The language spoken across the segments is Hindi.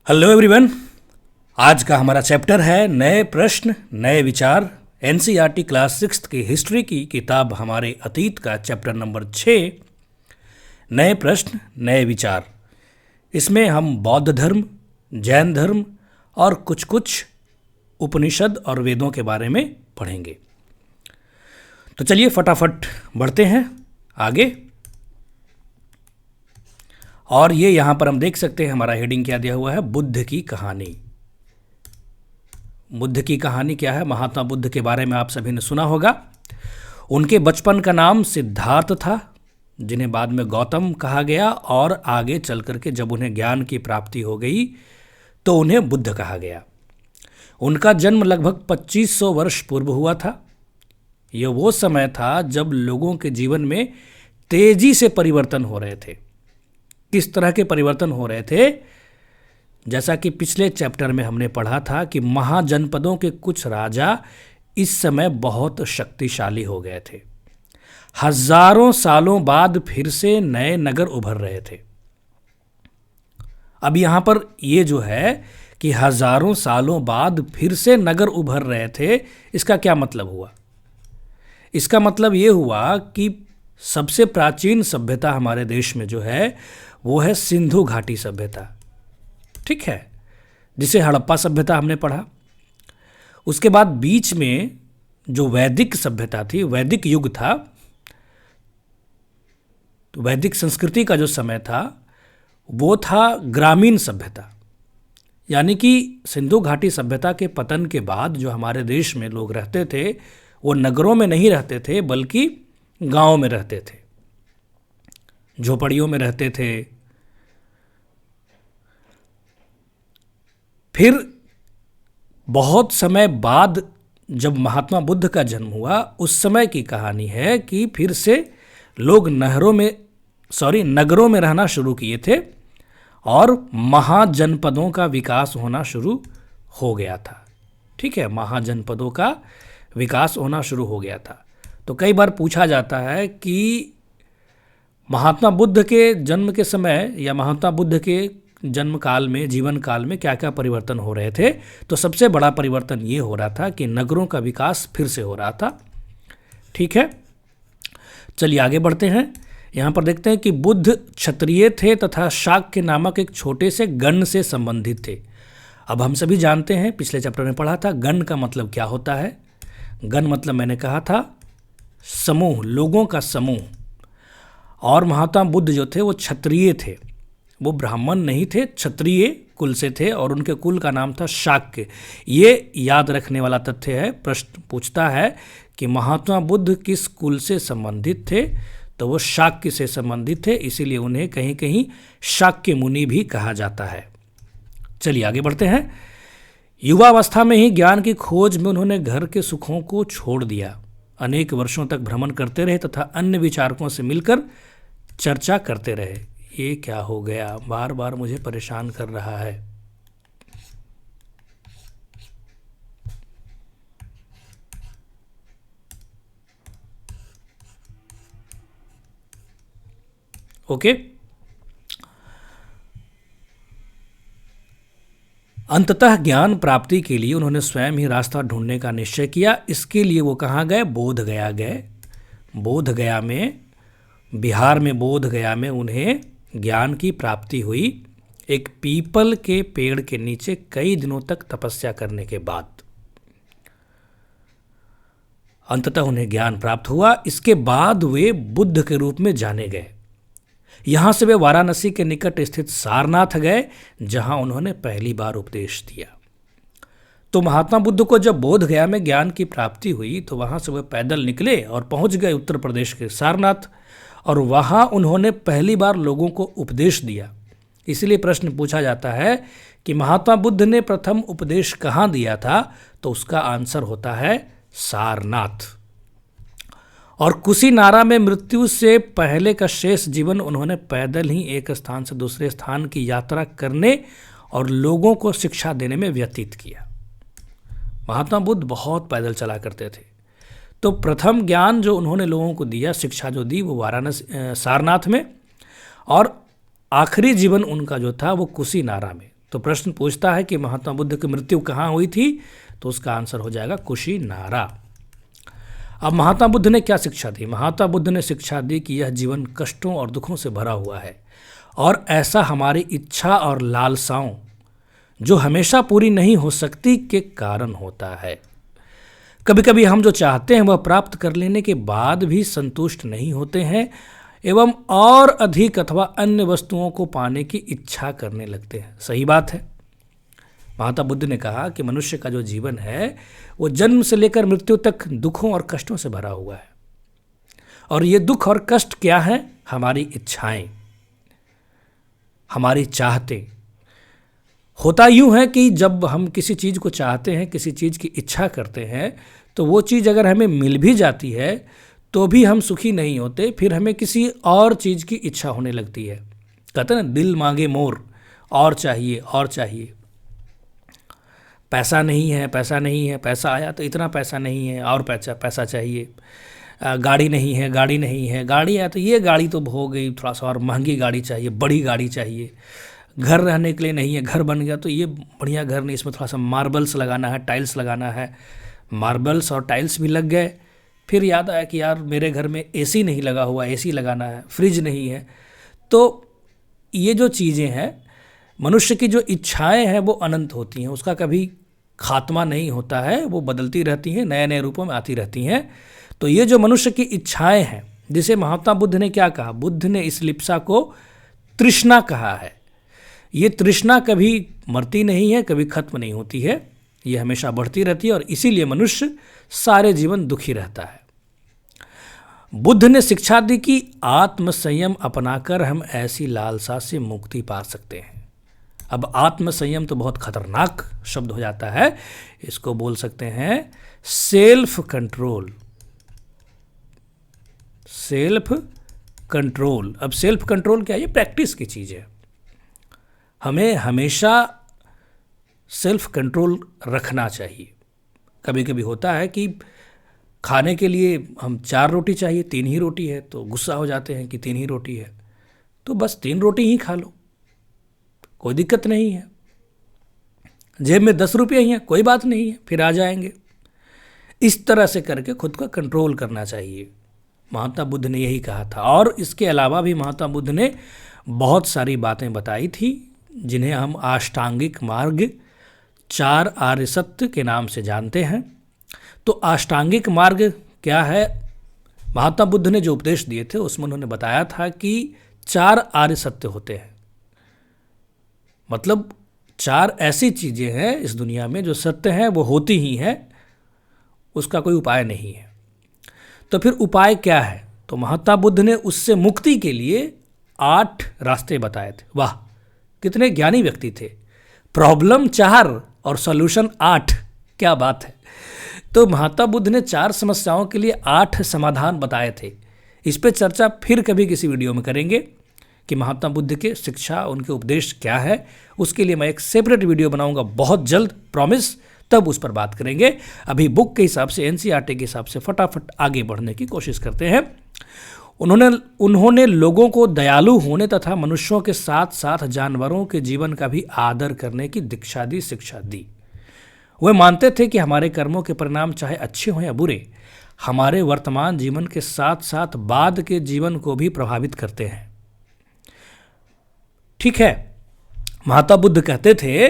Hello everyone. आज का हमारा चैप्टर है नए प्रश्न नए विचार। एनसीईआरटी क्लास 6 की हिस्ट्री की किताब हमारे अतीत का चैप्टर नंबर 6 नए प्रश्न नए विचार। इसमें हम बौद्ध धर्म, जैन धर्म और कुछ कुछ उपनिषद और वेदों के बारे में पढ़ेंगे। तो चलिए फटाफट बढ़ते हैं आगे। और ये यहाँ पर हम देख सकते हैं हमारा हेडिंग क्या दिया हुआ है, बुद्ध की कहानी। बुद्ध की कहानी क्या है? महात्मा बुद्ध के बारे में आप सभी ने सुना होगा। उनके बचपन का नाम सिद्धार्थ था, जिन्हें बाद में गौतम कहा गया, और आगे चल करके जब उन्हें ज्ञान की प्राप्ति हो गई तो उन्हें बुद्ध कहा गया। उनका जन्म लगभग 2500 वर्ष पूर्व हुआ था। यह वो समय था जब लोगों के जीवन में तेजी से परिवर्तन हो रहे थे। किस तरह के परिवर्तन हो रहे थे? जैसा कि पिछले चैप्टर में हमने पढ़ा था कि महाजनपदों के कुछ राजा इस समय बहुत शक्तिशाली हो गए थे। हजारों सालों बाद फिर से नए नगर उभर रहे थे। अब यहां पर ये जो है कि हजारों सालों बाद फिर से नगर उभर रहे थे, इसका क्या मतलब हुआ? इसका मतलब ये हुआ कि सबसे प्राचीन सभ्यता हमारे देश में जो है वो है सिंधु घाटी सभ्यता, ठीक है, जिसे हड़प्पा सभ्यता हमने पढ़ा। उसके बाद बीच में जो वैदिक सभ्यता थी, वैदिक युग था, तो वैदिक संस्कृति का जो समय था वो था ग्रामीण सभ्यता। यानी कि सिंधु घाटी सभ्यता के पतन के बाद जो हमारे देश में लोग रहते थे वो नगरों में नहीं रहते थे बल्कि गांवों में रहते थे, झोपड़ियों में रहते थे। फिर बहुत समय बाद जब महात्मा बुद्ध का जन्म हुआ, उस समय की कहानी है कि फिर से लोग नगरों में रहना शुरू किए थे और महाजनपदों का विकास होना शुरू हो गया था। ठीक है, महाजनपदों का विकास होना शुरू हो गया था। तो कई बार पूछा जाता है कि महात्मा बुद्ध के जन्म के समय या महात्मा बुद्ध के जन्म काल में, जीवन काल में क्या क्या परिवर्तन हो रहे थे? तो सबसे बड़ा परिवर्तन ये हो रहा था कि नगरों का विकास फिर से हो रहा था। ठीक है, चलिए आगे बढ़ते हैं। यहाँ पर देखते हैं कि बुद्ध क्षत्रिय थे तथा शाक्य नामक एक छोटे से गण से संबंधित थे। अब हम सभी जानते हैं, पिछले चैप्टर में पढ़ा था, गण का मतलब क्या होता है। गण मतलब मैंने कहा था समूह, लोगों का समूह। और महात्मा बुद्ध जो थे वो क्षत्रिय थे, वो ब्राह्मण नहीं थे, क्षत्रिय कुल से थे और उनके कुल का नाम था शाक्य। ये याद रखने वाला तथ्य है। प्रश्न पूछता है कि महात्मा बुद्ध किस कुल से संबंधित थे, तो वो शाक्य से संबंधित थे, इसीलिए उन्हें कहीं कहीं शाक्य मुनि भी कहा जाता है। चलिए आगे बढ़ते हैं। युवावस्था में ही ज्ञान की खोज में उन्होंने घर के सुखों को छोड़ दिया। अनेक वर्षों तक भ्रमण करते रहे तथा अन्य विचारकों से मिलकर चर्चा करते रहे। ये क्या हो गया? बार बार मुझे परेशान कर रहा है। ओके, अंततः ज्ञान प्राप्ति के लिए उन्होंने स्वयं ही रास्ता ढूंढने का निश्चय किया। इसके लिए वो कहाँ गए? बोध गया गए। बोध गया में, बिहार में बोध गया में उन्हें ज्ञान की प्राप्ति हुई, एक पीपल के पेड़ के नीचे कई दिनों तक तपस्या करने के बाद। अंततः उन्हें ज्ञान प्राप्त हुआ। इसके बाद वे बुद्ध के रूप में जाने गए। यहां से वे वाराणसी के निकट स्थित सारनाथ गए, जहां उन्होंने पहली बार उपदेश दिया। तो महात्मा बुद्ध को जब बोध गया में ज्ञान की प्राप्ति हुई तो वहां से वे पैदल निकले और पहुंच गए उत्तर प्रदेश के सारनाथ, और वहां उन्होंने पहली बार लोगों को उपदेश दिया। इसलिए प्रश्न पूछा जाता है कि महात्मा बुद्ध ने प्रथम उपदेश कहाँ दिया था, तो उसका आंसर होता है सारनाथ। और कुशीनारा में मृत्यु से पहले का शेष जीवन उन्होंने पैदल ही एक स्थान से दूसरे स्थान की यात्रा करने और लोगों को शिक्षा देने में व्यतीत किया। महात्मा बुद्ध बहुत पैदल चला करते थे। तो प्रथम ज्ञान जो उन्होंने लोगों को दिया, शिक्षा जो दी, वो वाराणसी सारनाथ में, और आखिरी जीवन उनका जो था वो कुशीनारा में, तो प्रश्न पूछता है कि महात्मा बुद्ध की मृत्यु कहाँ हुई थी, तो उसका आंसर हो जाएगा कुशीनारा। अब महात्मा बुद्ध ने क्या शिक्षा दी? महात्मा बुद्ध ने शिक्षा दी कि यह जीवन कष्टों और दुखों से भरा हुआ है, और ऐसा हमारी इच्छा और लालसाओं जो हमेशा पूरी नहीं हो सकती के कारण होता है। कभी कभी हम जो चाहते हैं वह प्राप्त कर लेने के बाद भी संतुष्ट नहीं होते हैं एवं और अधिक अथवा अन्य वस्तुओं को पाने की इच्छा करने लगते हैं। सही बात है। महात्मा बुद्ध ने कहा कि मनुष्य का जो जीवन है वो जन्म से लेकर मृत्यु तक दुखों और कष्टों से भरा हुआ है, और ये दुख और कष्ट क्या है? हमारी इच्छाएं, हमारी चाहते। होता यूं है कि जब हम किसी चीज़ को चाहते हैं, किसी चीज़ की इच्छा करते हैं, तो वो चीज़ अगर हमें मिल भी जाती है तो भी हम सुखी नहीं होते, फिर हमें किसी और चीज़ की इच्छा होने लगती है। कहते हैं ना, दिल मांगे मोर, और चाहिए और चाहिए। पैसा नहीं है, पैसा नहीं है, पैसा आया तो इतना पैसा नहीं है, और पैसा चाहिए। गाड़ी नहीं है, गाड़ी नहीं है, गाड़ी आया तो ये गाड़ी तो हो गई, थोड़ा सा और महंगी गाड़ी चाहिए, बड़ी गाड़ी चाहिए। घर रहने के लिए नहीं है, घर बन गया तो ये बढ़िया घर नहीं, इसमें थोड़ा सा मार्बल्स लगाना है, टाइल्स लगाना है। मार्बल्स और टाइल्स भी लग गए, फिर याद आया कि यार मेरे घर में एसी नहीं लगा हुआ, एसी लगाना है, फ्रिज नहीं है। तो ये जो चीज़ें हैं, मनुष्य की जो इच्छाएं हैं वो अनंत होती हैं, उसका कभी खात्मा नहीं होता है, वो बदलती रहती हैं, नए नए रूपों में आती रहती हैं। तो ये जो मनुष्य की इच्छाएं हैं, जिसे महात्मा बुद्ध ने क्या कहा? बुद्ध ने इस लिप्सा को तृष्णा कहा है। ये तृष्णा कभी मरती नहीं है, कभी खत्म नहीं होती है, ये हमेशा बढ़ती रहती है, और इसीलिए मनुष्य सारे जीवन दुखी रहता है। बुद्ध ने शिक्षा दी कि आत्मसंयम अपनाकर हम ऐसी लालसा से मुक्ति पा सकते हैं। अब आत्मसंयम तो बहुत खतरनाक शब्द हो जाता है, इसको बोल सकते हैं सेल्फ कंट्रोल। Self control. अब सेल्फ कंट्रोल क्या है? ये प्रैक्टिस की चीज़ है। हमें हमेशा सेल्फ कंट्रोल रखना चाहिए। कभी कभी होता है कि खाने के लिए हम 4 रोटी चाहिए, 3 ही रोटी है, तो गुस्सा हो जाते हैं कि 3 ही रोटी है, तो बस 3 रोटी ही खा लो, कोई दिक्कत नहीं है। जेब में 10 रुपये ही हैं, कोई बात नहीं है, फिर आ जाएंगे। इस तरह से करके खुद को कंट्रोल करना चाहिए। महात्मा बुद्ध ने यही कहा था, और इसके अलावा भी महात्मा बुद्ध ने बहुत सारी बातें बताई थी, जिन्हें हम अष्टांगिक मार्ग, 4 आर्य सत्य के नाम से जानते हैं। तो अष्टांगिक मार्ग क्या है? महात्मा बुद्ध ने जो उपदेश दिए थे उसमें उन्होंने बताया था कि 4 आर्य सत्य होते हैं। मतलब 4 ऐसी चीज़ें हैं इस दुनिया में जो सत्य हैं, वो होती ही हैं, उसका कोई उपाय नहीं है। तो फिर उपाय क्या है? तो महात्मा बुद्ध ने उससे मुक्ति के लिए 8 रास्ते बताए थे। वाह, कितने ज्ञानी व्यक्ति थे। प्रॉब्लम 4 और सॉल्यूशन 8, क्या बात है। तो महात्मा बुद्ध ने 4 समस्याओं के लिए 8 समाधान बताए थे। इस पे चर्चा फिर कभी किसी वीडियो में करेंगे कि महात्मा बुद्ध के शिक्षा, उनके उपदेश क्या है। उसके लिए मैं एक सेपरेट वीडियो बनाऊंगा बहुत जल्द, प्रॉमिस, तब उस पर बात करेंगे। अभी बुक के हिसाब से, एनसीईआरटी के हिसाब से फटाफट आगे बढ़ने की कोशिश करते हैं। उन्होंने लोगों को दयालु होने तथा मनुष्यों के साथ साथ जानवरों के जीवन का भी आदर करने की दीक्षा दी, शिक्षा दी। वे मानते थे कि हमारे कर्मों के परिणाम चाहे अच्छे हों या बुरे, हमारे वर्तमान जीवन के साथ साथ बाद के जीवन को भी प्रभावित करते हैं। ठीक है, महात्मा बुद्ध कहते थे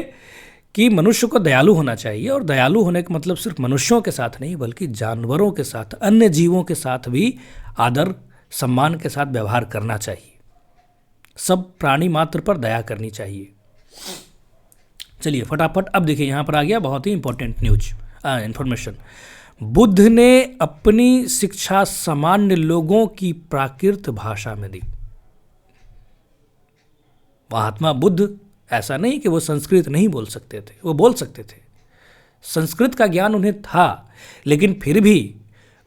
कि मनुष्य को दयालु होना चाहिए, और दयालु होने का मतलब सिर्फ मनुष्यों के साथ नहीं बल्कि जानवरों के साथ, अन्य जीवों के साथ भी आदर सम्मान के साथ व्यवहार करना चाहिए। सब प्राणी मात्र पर दया करनी चाहिए। चलिए फटाफट अब देखिए, यहाँ पर आ गया बहुत ही इंपॉर्टेंट इंफॉर्मेशन। बुद्ध ने अपनी शिक्षा सामान्य लोगों की प्राकृत भाषा में दी। महात्मा बुद्ध ऐसा नहीं कि वो संस्कृत नहीं बोल सकते थे, वो बोल सकते थे, संस्कृत का ज्ञान उन्हें था, लेकिन फिर भी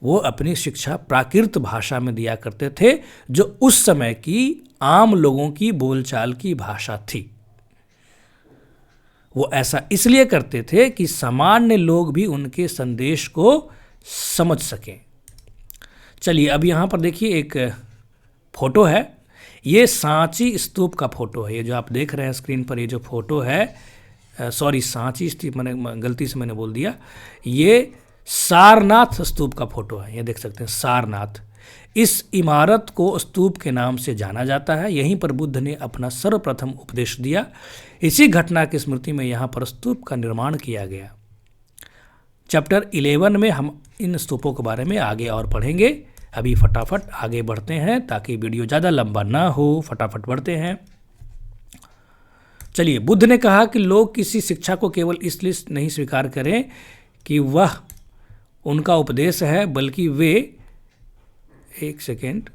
वो अपनी शिक्षा प्राकृत भाषा में दिया करते थे, जो उस समय की आम लोगों की बोलचाल की भाषा थी। वो ऐसा इसलिए करते थे कि सामान्य लोग भी उनके संदेश को समझ सकें। चलिए अब यहाँ पर देखिए, एक फोटो है, ये सांची स्तूप का फोटो है। ये जो आप देख रहे हैं स्क्रीन पर, ये जो फोटो है, सॉरी सांची स्तूप, मैंने गलती से मैंने बोल दिया, ये सारनाथ स्तूप का फोटो है। ये देख सकते हैं सारनाथ। इस इमारत को स्तूप के नाम से जाना जाता है। यहीं पर बुद्ध ने अपना सर्वप्रथम उपदेश दिया। इसी घटना की स्मृति में यहाँ पर स्तूप का निर्माण किया गया। चैप्टर 11 में हम इन स्तूपों के बारे में आगे और पढ़ेंगे। अभी फटाफट आगे बढ़ते हैं ताकि वीडियो ज़्यादा लंबा ना हो। फटाफट बढ़ते हैं। चलिए, बुद्ध ने कहा कि लोग किसी शिक्षा को केवल इसलिए नहीं स्वीकार करें कि वह उनका उपदेश है, बल्कि वे, एक सेकेंड,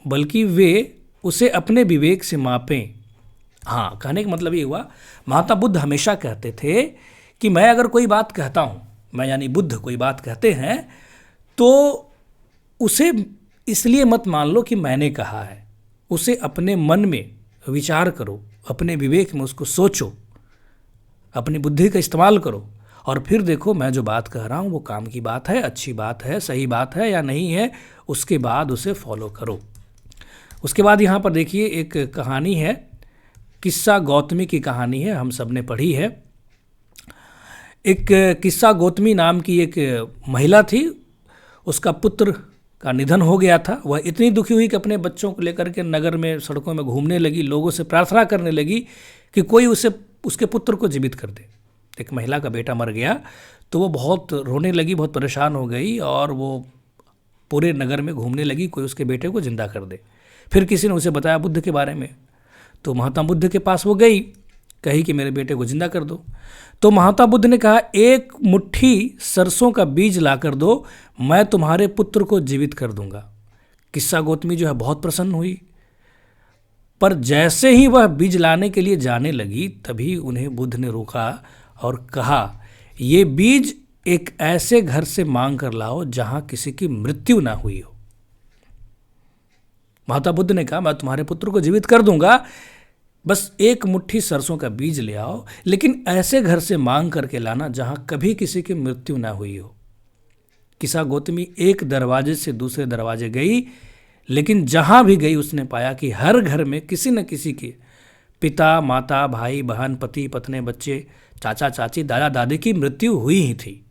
बल्कि वे उसे अपने विवेक से मापें। हाँ, कहने का मतलब ये हुआ, महात्मा बुद्ध हमेशा कहते थे कि मैं अगर कोई बात कहता हूँ, मैं यानी बुद्ध कोई बात कहते हैं, तो उसे इसलिए मत मान लो कि मैंने कहा है। उसे अपने मन में विचार करो, अपने विवेक में उसको सोचो, अपनी बुद्धि का इस्तेमाल करो, और फिर देखो मैं जो बात कह रहा हूँ वो काम की बात है, अच्छी बात है, सही बात है या नहीं है, उसके बाद उसे फॉलो करो। उसके बाद यहाँ पर देखिए एक कहानी है, किस्सा गौतमी की कहानी है, हम सब ने पढ़ी है। एक किस्सा गौतमी नाम की एक महिला थी, उसका पुत्र का निधन हो गया था। वह इतनी दुखी हुई कि अपने बच्चों को लेकर के नगर में सड़कों में घूमने लगी, लोगों से प्रार्थना करने लगी कि कोई उसके पुत्र को जीवित कर दे। एक महिला का बेटा मर गया तो वो बहुत रोने लगी, बहुत परेशान हो गई, और वो पूरे नगर में घूमने लगी, कोई उसके बेटे को जिंदा कर दे। फिर किसी ने उसे बताया बुद्ध के बारे में, तो महात्मा बुद्ध के पास वो गई, कही कि मेरे बेटे को जिंदा कर दो। तो महात्मा बुद्ध ने कहा, एक मुट्ठी सरसों का बीज ला कर दो, मैं तुम्हारे पुत्र को जीवित कर दूंगा। किस्सा गौतमी जो है बहुत प्रसन्न हुई, पर जैसे ही वह बीज लाने के लिए जाने लगी, तभी उन्हें बुद्ध ने रोका और कहा, ये बीज एक ऐसे घर से मांग कर लाओ जहां किसी की मृत्यु ना हुई हो। महात्मा बुद्ध ने कहा, मैं तुम्हारे पुत्र को जीवित कर दूंगा, बस एक मुट्ठी सरसों का बीज ले आओ, लेकिन ऐसे घर से मांग करके लाना जहां कभी किसी की मृत्यु ना हुई हो। किस्सा गौतमी एक दरवाजे से दूसरे दरवाजे गई, लेकिन जहां भी गई उसने पाया कि हर घर में किसी न किसी के पिता, माता, भाई, बहन, पति, पत्नी, बच्चे, चाचा, चाची, दादा, दादी की मृत्यु हुई ही थी।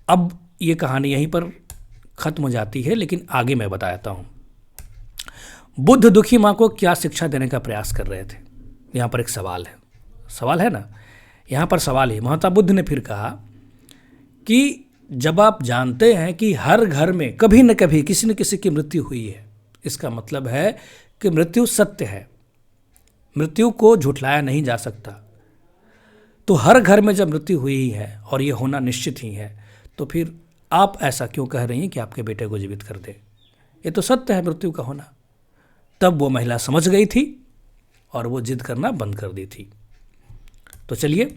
अब ये कहानी यहीं पर खत्म हो जाती है, लेकिन आगे मैं बताता हूँ। बुद्ध दुखी माँ को क्या शिक्षा देने का प्रयास कर रहे थे। यहाँ पर एक सवाल है ना, यहाँ पर सवाल है। महात्मा बुद्ध ने फिर कहा कि जब आप जानते हैं कि हर घर में कभी न कभी किसी न किसी की मृत्यु हुई है, इसका मतलब है कि मृत्यु सत्य है, मृत्यु को झुठलाया नहीं जा सकता। तो हर घर में जब मृत्यु हुई ही है और ये होना निश्चित ही है, तो फिर आप ऐसा क्यों कह रही हैं कि आपके बेटे को जीवित कर दे? ये तो सत्य है मृत्यु का होना। तब वो महिला समझ गई थी और वो जिद करना बंद कर दी थी। तो चलिए,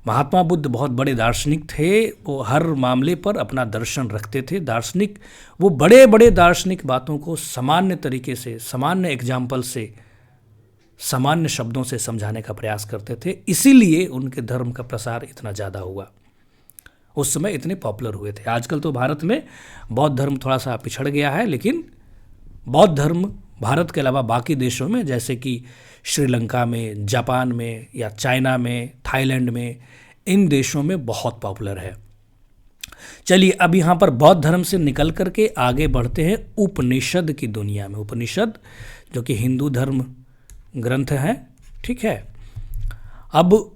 महात्मा बुद्ध बहुत बड़े दार्शनिक थे। वो हर मामले पर अपना दर्शन रखते थे। दार्शनिक, वो बड़े बड़े दार्शनिक बातों को सामान्य तरीके से, सामान्य एग्जाम्पल से, सामान्य शब्दों से समझाने का प्रयास करते थे। इसीलिए उनके धर्म का प्रसार इतना ज़्यादा हुआ, उस समय इतने पॉपुलर हुए थे। आजकल तो भारत में बौद्ध धर्म थोड़ा सा पिछड़ गया है, लेकिन बौद्ध धर्म भारत के अलावा बाकी देशों में, जैसे कि श्रीलंका में, जापान में, या चाइना में, थाईलैंड में, इन देशों में बहुत पॉपुलर है। चलिए, अब यहाँ पर बौद्ध धर्म से निकल करके आगे बढ़ते हैं उपनिषद की दुनिया में। उपनिषद जो कि हिंदू धर्म ग्रंथ हैं, ठीक है। अब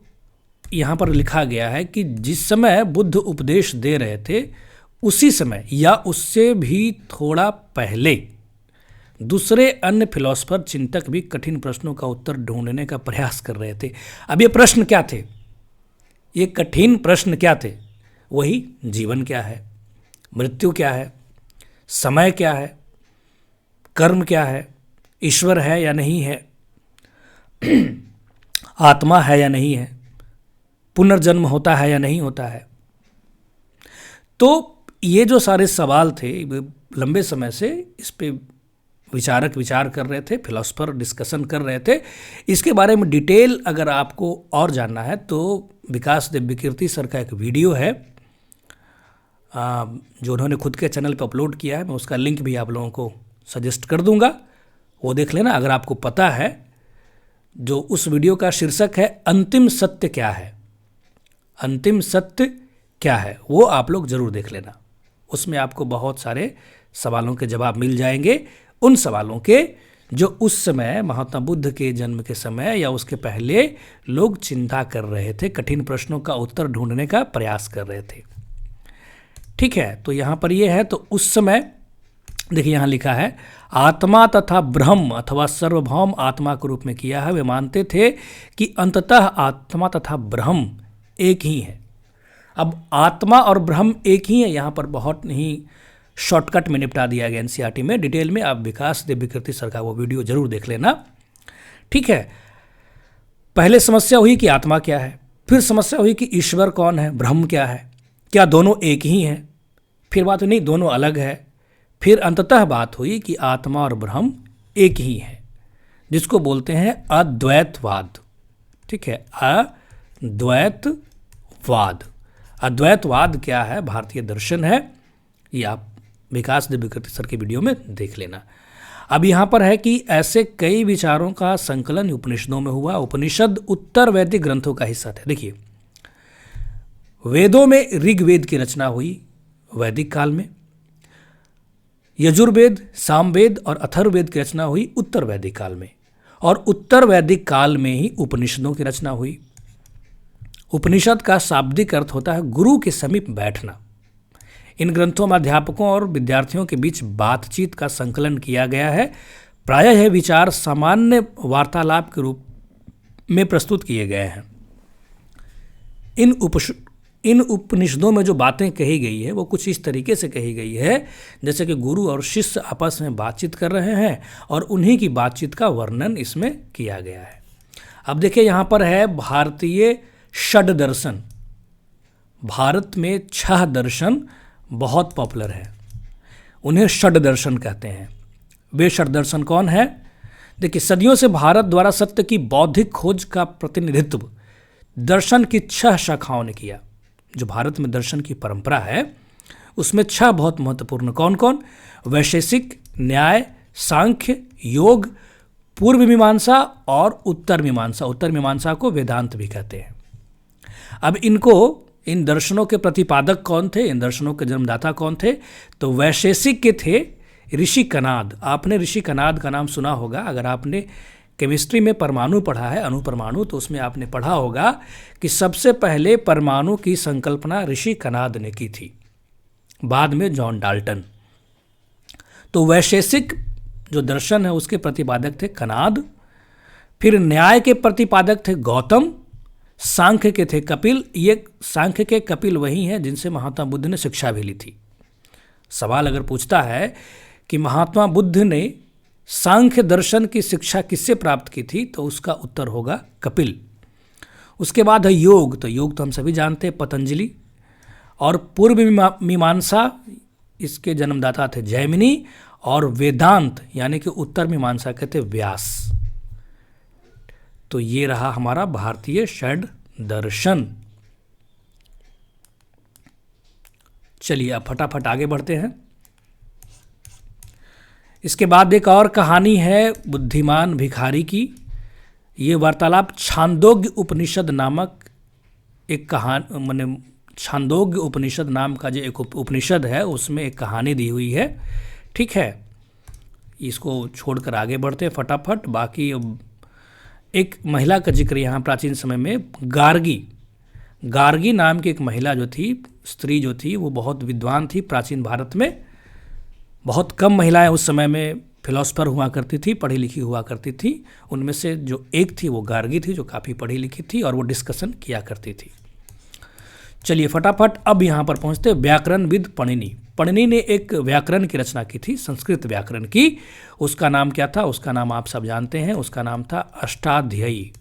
यहाँ पर लिखा गया है कि जिस समय बुद्ध उपदेश दे रहे थे, उसी समय या उससे भी थोड़ा पहले दूसरे अन्य फिलोसफर, चिंतक भी कठिन प्रश्नों का उत्तर ढूंढने का प्रयास कर रहे थे। अब ये प्रश्न क्या थे? ये कठिन प्रश्न क्या थे? वही जीवन क्या है, मृत्यु क्या है, समय क्या है, कर्म क्या है, ईश्वर है या नहीं है, आत्मा है या नहीं है, पुनर्जन्म होता है या नहीं होता है। तो ये जो सारे सवाल थे, लंबे समय से इस पे विचारक विचार कर रहे थे, फिलोसफर डिस्कशन कर रहे थे। इसके बारे में डिटेल अगर आपको और जानना है तो विकास दिव्यकीर्ति सर का एक वीडियो है, जो उन्होंने खुद के चैनल पर अपलोड किया है, मैं उसका लिंक भी आप लोगों को सजेस्ट कर दूंगा, वो देख लेना अगर आपको पता है। जो उस वीडियो का शीर्षक है अंतिम सत्य क्या है, अंतिम सत्य क्या है, वो आप लोग ज़रूर देख लेना। उसमें आपको बहुत सारे सवालों के जवाब मिल जाएंगे, उन सवालों के जो उस समय महात्मा बुद्ध के जन्म के समय या उसके पहले लोग चिंता कर रहे थे, कठिन प्रश्नों का उत्तर ढूंढने का प्रयास कर रहे थे। ठीक है, तो यहाँ पर ये है। तो उस समय देखिए यहाँ लिखा है आत्मा तथा ब्रह्म अथवा सर्वभौम आत्मा के रूप में किया है। वे मानते थे कि अंततः आत्मा तथा ब्रह्म एक ही है। अब आत्मा और ब्रह्म एक ही है, यहाँ पर बहुत ही शॉर्टकट में निपटा दिया गया एनसीईआरटी में। डिटेल में आप विकास देव विकृति सर का वो वीडियो जरूर देख लेना। ठीक है, पहले समस्या हुई कि आत्मा क्या है, फिर समस्या हुई कि ईश्वर कौन है, ब्रह्म क्या है, क्या दोनों एक ही हैं, फिर बात हुई नहीं दोनों अलग है, फिर अंततः बात हुई कि आत्मा और ब्रह्म एक ही है, जिसको बोलते हैं अद्वैतवाद। ठीक है, अद्वैतवाद। अद्वैतवाद क्या है, भारतीय दर्शन है, ये आप विकास देव विकृति सर के वीडियो में देख लेना। अब यहाँ पर है कि ऐसे कई विचारों का संकलन उपनिषदों में हुआ। उपनिषद उत्तर वैदिक ग्रंथों का हिस्सा थे। देखिए, वेदों में ऋग्वेद की रचना हुई वैदिक काल में, यजुर्वेद, सामवेद और अथर्ववेद की रचना हुई उत्तर वैदिक काल में, और उत्तर वैदिक काल में ही उपनिषदों की रचना हुई। उपनिषद का शाब्दिक अर्थ होता है गुरु के समीप बैठना। इन ग्रंथों में अध्यापकों और विद्यार्थियों के बीच बातचीत का संकलन किया गया है। प्रायः यह विचार सामान्य वार्तालाप के रूप में प्रस्तुत किए गए हैं। इन उपनिषदों में जो बातें कही गई है वो कुछ इस तरीके से कही गई है जैसे कि गुरु और शिष्य आपस में बातचीत कर रहे हैं और उन्हीं की बातचीत का वर्णन इसमें किया गया है। अब देखिए यहाँ पर है भारतीय षड दर्शन। भारत में 6 दर्शन बहुत पॉपुलर है, उन्हें षड दर्शन कहते हैं। वे षड दर्शन कौन है? देखिए, सदियों से भारत द्वारा सत्य की बौद्धिक खोज का प्रतिनिधित्व दर्शन की 6 शाखाओं ने किया। जो भारत में दर्शन की परंपरा है उसमें 6 बहुत महत्वपूर्ण कौन कौन? वैशेषिक, न्याय, सांख्य, योग, पूर्व मीमांसा और उत्तर मीमांसा। उत्तर मीमांसा को वेदांत भी कहते हैं। अब इन दर्शनों के प्रतिपादक कौन थे, इन दर्शनों के जन्मदाता कौन थे? तो वैशेषिक के थे ऋषि कनाद। आपने ऋषि कनाद का नाम सुना होगा। अगर आपने केमिस्ट्री में परमाणु पढ़ा है, अणुपरमाणु, तो उसमें आपने पढ़ा होगा कि सबसे पहले परमाणु की संकल्पना ऋषि कनाद ने की थी, बाद में जॉन डाल्टन। तो वैशेषिक जो दर्शन है उसके प्रतिपादक थे कनाद। फिर न्याय के प्रतिपादक थे गौतम। सांख्य के थे कपिल। ये सांख्य के कपिल वही हैं जिनसे महात्मा बुद्ध ने शिक्षा भी ली थी। सवाल अगर पूछता है कि महात्मा बुद्ध ने सांख्य दर्शन की शिक्षा किससे प्राप्त की थी, तो उसका उत्तर होगा कपिल। उसके बाद है योग। तो योग तो हम सभी जानते हैं, पतंजलि। और पूर्व मीमांसा, इसके जन्मदाता थे जैमिनी। और वेदांत यानी कि उत्तर मीमांसा के थे व्यास। तो ये रहा हमारा भारतीय षड दर्शन। चलिए अब फटाफट आगे बढ़ते हैं। इसके बाद एक और कहानी है बुद्धिमान भिखारी की। ये वार्तालाप छांदोग्य उपनिषद नामक एक कहानी, माने छांदोग्य उपनिषद नाम का जो एक उपनिषद है उसमें एक कहानी दी हुई है। ठीक है, इसको छोड़कर आगे बढ़ते हैं फटाफट। बाकी एक महिला का जिक्र यहाँ प्राचीन समय में गार्गी नाम की एक महिला जो थी, स्त्री जो थी, वो बहुत विद्वान थी। प्राचीन भारत में बहुत कम महिलाएं उस समय में फिलोसफर हुआ करती थी, पढ़ी लिखी हुआ करती थी। उनमें से जो एक थी वो गार्गी थी, जो काफ़ी पढ़ी लिखी थी और वो डिस्कशन किया करती थी। चलिए फटाफट अब यहाँ पर पहुँचते व्याकरणविद पणिनि। पणिनि ने एक व्याकरण की रचना की थी, संस्कृत व्याकरण की। उसका नाम क्या था? उसका नाम आप सब जानते हैं, उसका नाम था अष्टाध्यायी।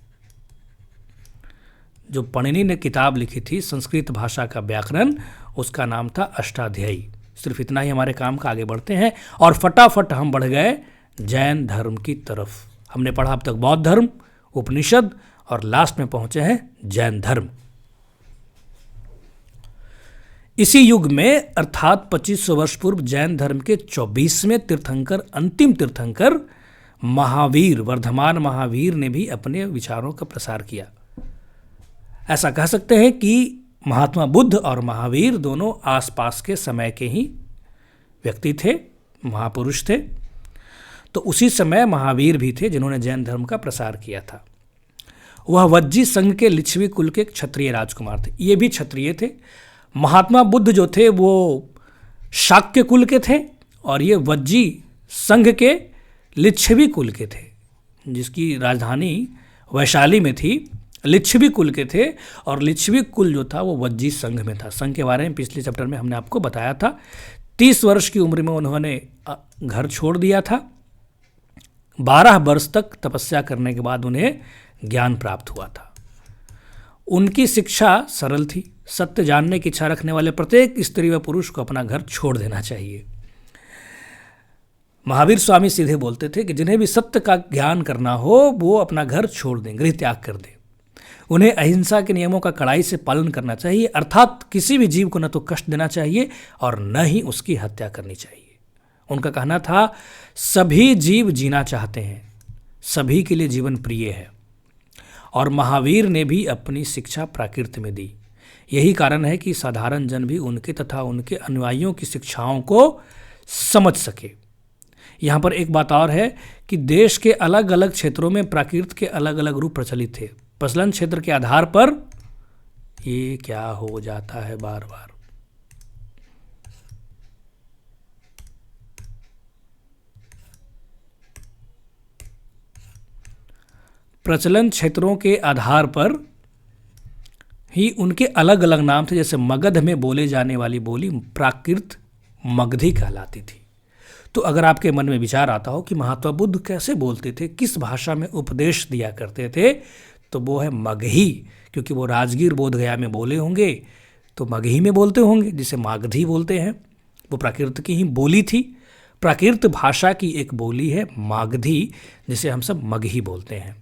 जो पणिनि ने किताब लिखी थी संस्कृत भाषा का व्याकरण, उसका नाम था अष्टाध्यायी। सिर्फ इतना ही हमारे काम का। आगे बढ़ते हैं और फटाफट हम बढ़ गए जैन धर्म की तरफ। हमने पढ़ा अब तक बौद्ध धर्म, उपनिषद और लास्ट में पहुंचे हैं जैन धर्म। इसी युग में अर्थात 2500 वर्ष पूर्व जैन धर्म के 24वें तीर्थंकर, अंतिम तीर्थंकर महावीर, वर्धमान महावीर ने भी अपने विचारों का प्रसार किया। ऐसा कह सकते हैं कि महात्मा बुद्ध और महावीर दोनों आसपास के समय के ही व्यक्ति थे, महापुरुष थे। तो उसी समय महावीर भी थे जिन्होंने जैन धर्म का प्रसार किया था। वह वज्जी संघ के लिच्छवी कुल के क्षत्रिय राजकुमार थे। ये भी क्षत्रिय थे। महात्मा बुद्ध जो थे वो शाक्य कुल के थे और ये वज्जी संघ के लिच्छवी कुल के थे, जिसकी राजधानी वैशाली में थी। लिच्छवी कुल के थे और लिच्छवी कुल जो था वो वज्जी संघ में था। संघ के बारे में पिछले चैप्टर में हमने आपको बताया था। 30 वर्ष की उम्र में उन्होंने घर छोड़ दिया था। 12 वर्ष तक तपस्या करने के बाद उन्हें ज्ञान प्राप्त हुआ था। उनकी शिक्षा सरल थी। सत्य जानने की इच्छा रखने वाले प्रत्येक स्त्री व पुरुष को अपना घर छोड़ देना चाहिए। महावीर स्वामी सीधे बोलते थे कि जिन्हें भी सत्य का ज्ञान करना हो वो अपना घर छोड़ दें, गृह त्याग कर दें। उन्हें अहिंसा के नियमों का कड़ाई से पालन करना चाहिए, अर्थात किसी भी जीव को न तो कष्ट देना चाहिए और न ही उसकी हत्या करनी चाहिए। उनका कहना था सभी जीव जीना चाहते हैं, सभी के लिए जीवन प्रिय है। और महावीर ने भी अपनी शिक्षा प्राकृत में दी। यही कारण है कि साधारण जन भी उनके तथा उनके अनुयायियों की शिक्षाओं को समझ सके। यहाँ पर एक बात और है कि देश के अलग अलग क्षेत्रों में प्राकृत के अलग अलग रूप प्रचलित थे। प्रचलन क्षेत्र के आधार पर ये क्या हो जाता है बार बार, प्रचलन क्षेत्रों के आधार पर ही उनके अलग अलग नाम थे। जैसे मगध में बोले जाने वाली बोली प्राकृत मगधी कहलाती थी। तो अगर आपके मन में विचार आता हो कि महात्मा बुद्ध कैसे बोलते थे, किस भाषा में उपदेश दिया करते थे, तो वो है मगही, क्योंकि वो राजगीर बोधगया में बोले होंगे तो मगही में बोलते होंगे, जिसे मागधी बोलते हैं। वो प्राकृत की ही बोली थी। प्राकृत भाषा की एक बोली है मागधी, जिसे हम सब मगही बोलते हैं।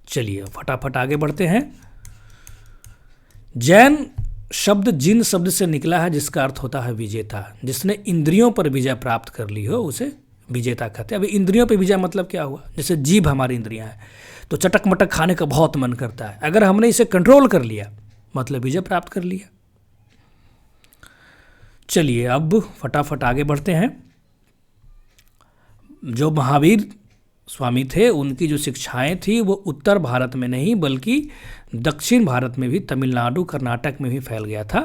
चलिए फटाफट आगे बढ़ते हैं। जैन शब्द जिन शब्द से निकला है, जिसका अर्थ होता है विजेता। जिसने इंद्रियों पर विजय प्राप्त कर ली हो उसे विजेता कहते हैं। अभी इंद्रियों पर विजय मतलब क्या हुआ? जैसे जीभ हमारी इंद्रियां हैं, तो चटक मटक खाने का बहुत मन करता है। अगर हमने इसे कंट्रोल कर लिया मतलब विजय प्राप्त कर लिया। चलिए अब फटाफट आगे बढ़ते हैं। जो महावीर स्वामी थे उनकी जो शिक्षाएं थी वो उत्तर भारत में नहीं बल्कि दक्षिण भारत में भी, तमिलनाडु कर्नाटक में भी फैल गया था।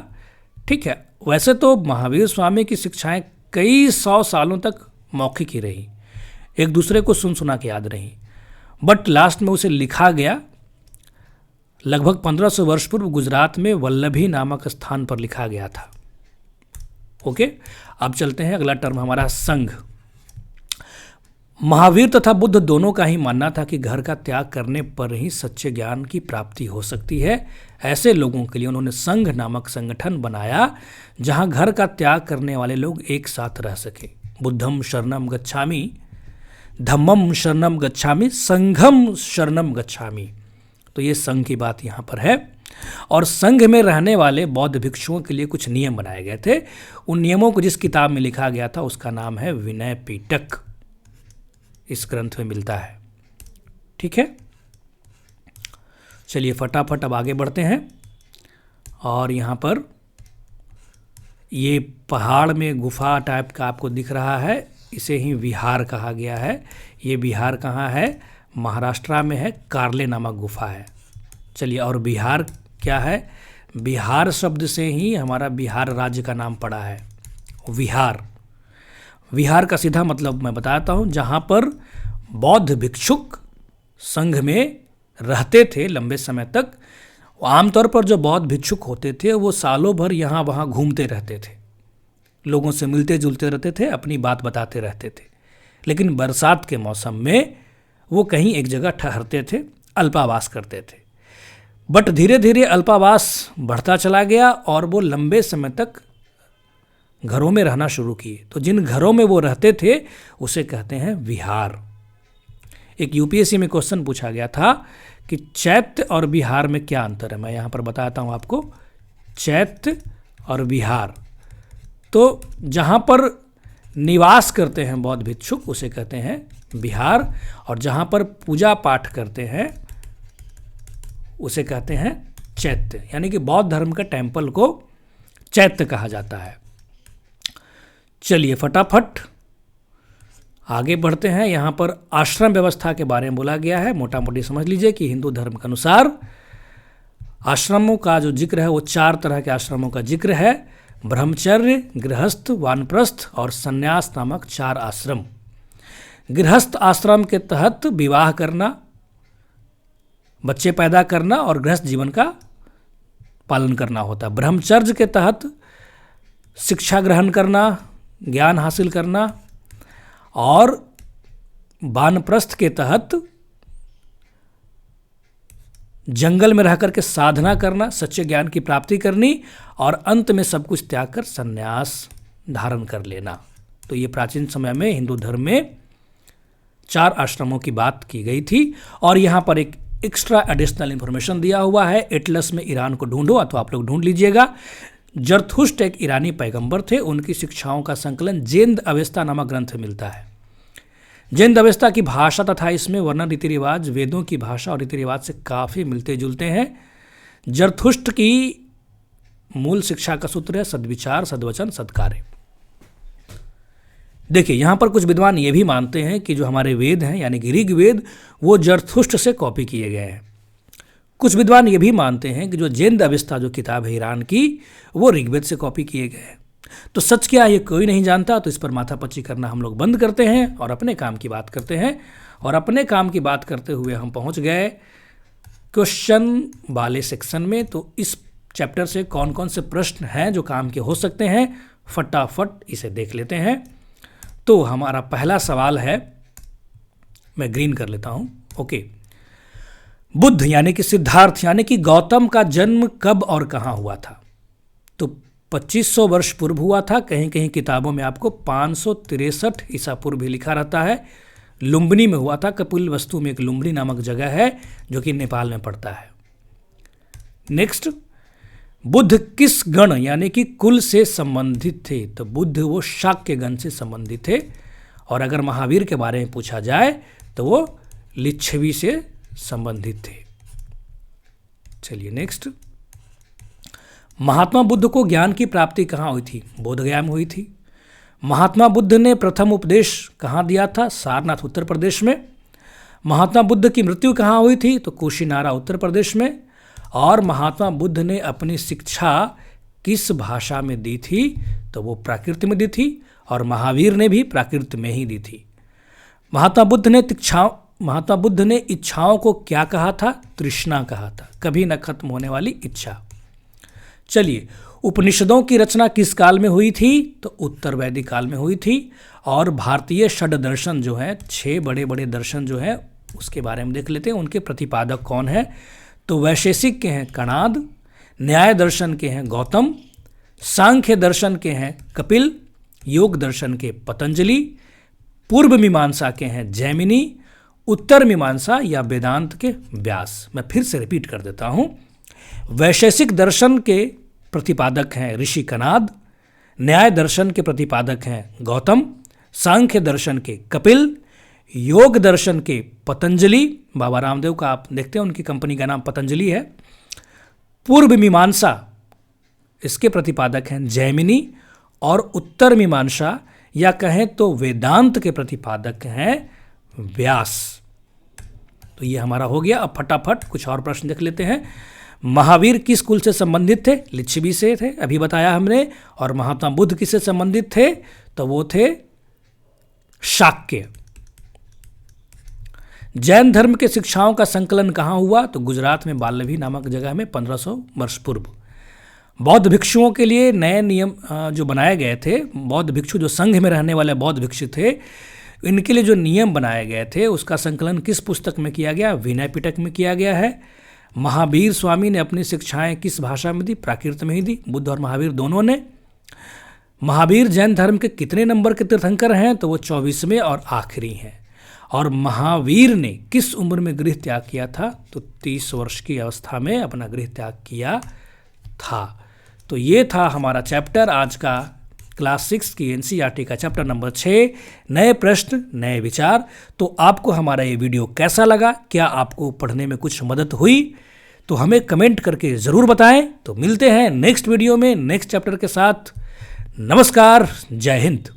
ठीक है, वैसे तो महावीर स्वामी की शिक्षाएं कई 100 सालों तक मौखिक ही रही, एक दूसरे को सुन सुना के याद रही, बट लास्ट में उसे लिखा गया। लगभग 1500 वर्ष पूर्व गुजरात में वल्लभी नामक स्थान पर लिखा गया था। ओके, अब चलते हैं अगला टर्म हमारा संघ। महावीर तथा बुद्ध दोनों का ही मानना था कि घर का त्याग करने पर ही सच्चे ज्ञान की प्राप्ति हो सकती है। ऐसे लोगों के लिए उन्होंने संघ नामक संगठन बनाया जहां घर का त्याग करने वाले लोग एक साथ रह सके। बुद्धम शरणम गच्छामि, धम्मम शरणम गच्छामि, संघम शरणम गच्छामि। तो ये संघ की बात यहाँ पर है। और संघ में रहने वाले बौद्ध भिक्षुओं के लिए कुछ नियम बनाए गए थे। उन नियमों को जिस किताब में लिखा गया था उसका नाम है विनय पिटक। इस ग्रंथ में मिलता है। ठीक है, चलिए फटाफट अब आगे बढ़ते हैं। और यहाँ पर ये पहाड़ में गुफा टाइप का आपको दिख रहा है, इसे ही विहार कहा गया है। ये विहार कहाँ है? महाराष्ट्र में है, कार्ले नामक गुफा है। चलिए, और बिहार क्या है? बिहार शब्द से ही हमारा बिहार राज्य का नाम पड़ा है, विहार। विहार का सीधा मतलब मैं बताता हूँ, जहाँ पर बौद्ध भिक्षुक संघ में रहते थे लंबे समय तक। आमतौर पर जो बौद्ध भिक्षुक होते थे वो सालों भर यहाँ वहाँ घूमते रहते थे, लोगों से मिलते जुलते रहते थे, अपनी बात बताते रहते थे। लेकिन बरसात के मौसम में वो कहीं एक जगह ठहरते थे, अल्पावास करते थे। बट धीरे धीरे अल्पावास बढ़ता चला गया और वो लंबे समय तक घरों में रहना शुरू किए। तो जिन घरों में वो रहते थे उसे कहते हैं विहार। एक यूपीएससी में क्वेश्चन पूछा गया था कि चैत्य और विहार में क्या अंतर है। मैं यहाँ पर बताता हूँ आपको। चैत्य और विहार। तो जहाँ पर निवास करते हैं बौद्ध भिक्षुक उसे कहते हैं विहार, और जहाँ पर पूजा पाठ करते हैं उसे कहते हैं चैत्य। यानी कि बौद्ध धर्म के टेम्पल को चैत्य कहा जाता है। चलिए फटाफट आगे बढ़ते हैं। यहाँ पर आश्रम व्यवस्था के बारे में बोला गया है। मोटा मोटी समझ लीजिए कि हिंदू धर्म के अनुसार आश्रमों का जो जिक्र है वो 4 तरह के आश्रमों का जिक्र है। ब्रह्मचर्य, गृहस्थ, वानप्रस्थ और संन्यास नामक 4 आश्रम। गृहस्थ आश्रम के तहत विवाह करना, बच्चे पैदा करना और गृहस्थ जीवन का पालन करना होता है। ब्रह्मचर्य के तहत शिक्षा ग्रहण करना, ज्ञान हासिल करना, और वानप्रस्थ के तहत जंगल में रह करके साधना करना, सच्चे ज्ञान की प्राप्ति करनी, और अंत में सब कुछ त्याग कर संन्यास धारण कर लेना। तो ये प्राचीन समय में हिंदू धर्म में 4 आश्रमों की बात की गई थी। और यहाँ पर एक एक्स्ट्रा एडिशनल इंफॉर्मेशन दिया हुआ है। एटलस में ईरान को ढूंढो, अथवा आप लोग ढूंढ लीजिएगा। जरथुष्ट एक ईरानी पैगंबर थे। उनकी शिक्षाओं का संकलन जेंद अवेस्ता नामक ग्रंथ में मिलता है। जेंद अवेस्ता की भाषा तथा इसमें वर्णन रीति रिवाज वेदों की भाषा और रीति रिवाज से काफ़ी मिलते जुलते हैं। जरथुष्ट की मूल शिक्षा का सूत्र है सद्विचार, सद्वचन, सत्कार्य। देखिए यहाँ पर कुछ विद्वान ये भी मानते हैं कि जो हमारे वेद हैं यानी कि ऋग्वेद वो जरथुष्ट से कॉपी किए गए हैं। कुछ विद्वान ये भी मानते हैं कि जो जेंद अवेस्ता जो किताब है ईरान की वो ऋग्वेद से कॉपी किए गए हैं। तो सच क्या ये कोई नहीं जानता। तो इस पर माथापच्ची करना हम लोग बंद करते हैं और अपने काम की बात करते हैं। और अपने काम की बात करते हुए हम पहुंच गए क्वेश्चन वाले सेक्शन में। तो इस चैप्टर से कौन कौन से प्रश्न हैं जो काम के हो सकते हैं, फटाफट इसे देख लेते हैं। तो हमारा पहला सवाल है, मैं ग्रीन कर लेता हूं, ओके। बुद्ध यानी कि सिद्धार्थ यानी कि गौतम का जन्म कब और कहाँ हुआ था? तो 2500 वर्ष पूर्व हुआ था। कहीं कहीं किताबों में आपको 563 ईसा पूर्व भी लिखा रहता है। लुम्बिनी में हुआ था। कपिलवस्तु में एक लुम्बिनी नामक जगह है जो कि नेपाल में पड़ता है। नेक्स्ट, बुद्ध किस गण यानी कि कुल से संबंधित थे? तो बुद्ध वो शाक्य गण से संबंधित थे। और अगर महावीर के बारे में पूछा जाए तो वो लिच्छवी से संबंधित थे। चलिए नेक्स्ट, महात्मा बुद्ध को ज्ञान की प्राप्ति कहाँ हुई थी? बोधगया में हुई थी। महात्मा बुद्ध ने प्रथम उपदेश कहाँ दिया था? सारनाथ उत्तर प्रदेश में। महात्मा बुद्ध की मृत्यु कहाँ हुई थी? तो कुशीनारा उत्तर प्रदेश में। और महात्मा बुद्ध ने अपनी शिक्षा किस भाषा में दी थी? तो वो प्राकृत में दी थी। और महावीर ने भी प्राकृत में ही दी थी। महात्मा बुद्ध ने इच्छाओं को क्या कहा था? तृष्णा कहा था, कभी न खत्म होने वाली इच्छा। चलिए, उपनिषदों की रचना किस काल में हुई थी? तो उत्तर वैदिक काल में हुई थी। और भारतीय षड दर्शन जो है, 6 बड़े बड़े दर्शन जो है उसके बारे में देख लेते हैं। उनके प्रतिपादक कौन है? तो वैशेषिक के हैं कणाद, न्याय दर्शन के हैं गौतम, सांख्य दर्शन के हैं कपिल, योग दर्शन के पतंजलि, पूर्व मीमांसा के हैं जैमिनी, उत्तर मीमांसा या वेदांत के व्यास। मैं फिर से रिपीट कर देता हूँ। वैशेषिक दर्शन के प्रतिपादक हैं ऋषि कणाद, न्याय दर्शन के प्रतिपादक हैं गौतम, सांख्य दर्शन के कपिल, योग दर्शन के पतंजलि, बाबा रामदेव का आप देखते हैं उनकी कंपनी का नाम पतंजलि है, पूर्व मीमांसा इसके प्रतिपादक हैं जैमिनी, और उत्तर मीमांसा या कहें तो वेदांत के प्रतिपादक हैं व्यास। तो ये हमारा हो गया। अब फटाफट कुछ और प्रश्न देख लेते हैं। महावीर किस कुल से संबंधित थे? लिच्छवी से थे, अभी बताया हमने। और महात्मा बुद्ध किससे संबंधित थे? तो वो थे शाक्य। जैन धर्म के शिक्षाओं का संकलन कहाँ हुआ? तो गुजरात में बाल्लभी नामक जगह में 1500 वर्ष पूर्व। बौद्ध भिक्षुओं के लिए नए नियम जो बनाए गए थे, बौद्ध भिक्षु जो संघ में रहने वाले बौद्ध भिक्षु थे, इनके लिए जो नियम बनाए गए थे उसका संकलन किस पुस्तक में किया गया? विनय पिटक में किया गया है। महावीर स्वामी ने अपनी शिक्षाएं किस भाषा में दी? प्राकृत में ही दी, बुद्ध और महावीर दोनों ने। महावीर जैन धर्म के कितने नंबर के तीर्थंकर हैं? तो वो 24वें और आखिरी हैं। और महावीर ने किस उम्र में गृह त्याग किया था? तो 30 वर्ष की अवस्था में अपना गृह त्याग किया था। तो ये था हमारा चैप्टर आज का क्लास 6 की एनसीईआरटी का चैप्टर नंबर 6, नए प्रश्न नए विचार। तो आपको हमारा ये वीडियो कैसा लगा, क्या आपको पढ़ने में कुछ मदद हुई, तो हमें कमेंट करके ज़रूर बताएं। तो मिलते हैं नेक्स्ट वीडियो में नेक्स्ट चैप्टर के साथ। नमस्कार, जय हिंद।